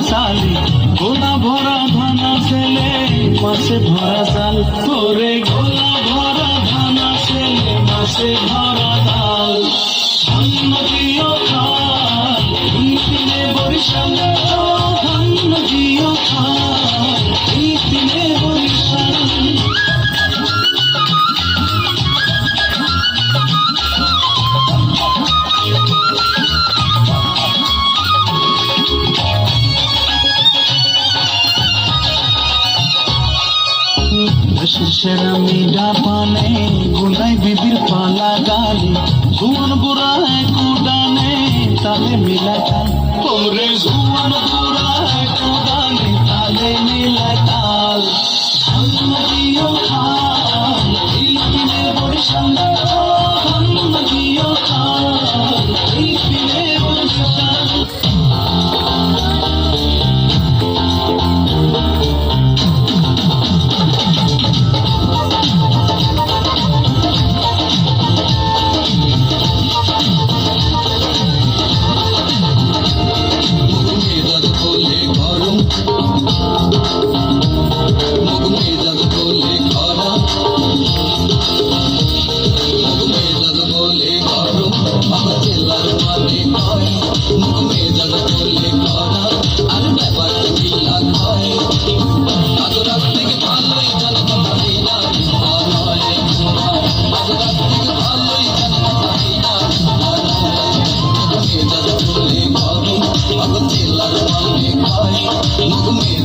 সালি গোলা ভরা ধানা ছেলে মাসে ভরা চাল করে গোলা ভরা ধানা ছেলে মাসে ভরা ডাল ধান্য দিও খাল তিনে বরিশাল ধান্য দিও খাল তিনে বরিশাল সেরা মিডা পানে গুনাই বিবির পালা গালি জুয়ান বুড়া কুডানে তালে মিলা তাল ওরে জুয়ান বুড়া কুডানে তালে মিলা তাল ধান্য দিও খাল তিনে বরিশাল ধান্য দিও খাল তিনে বরিশাল মুখ মেয়ে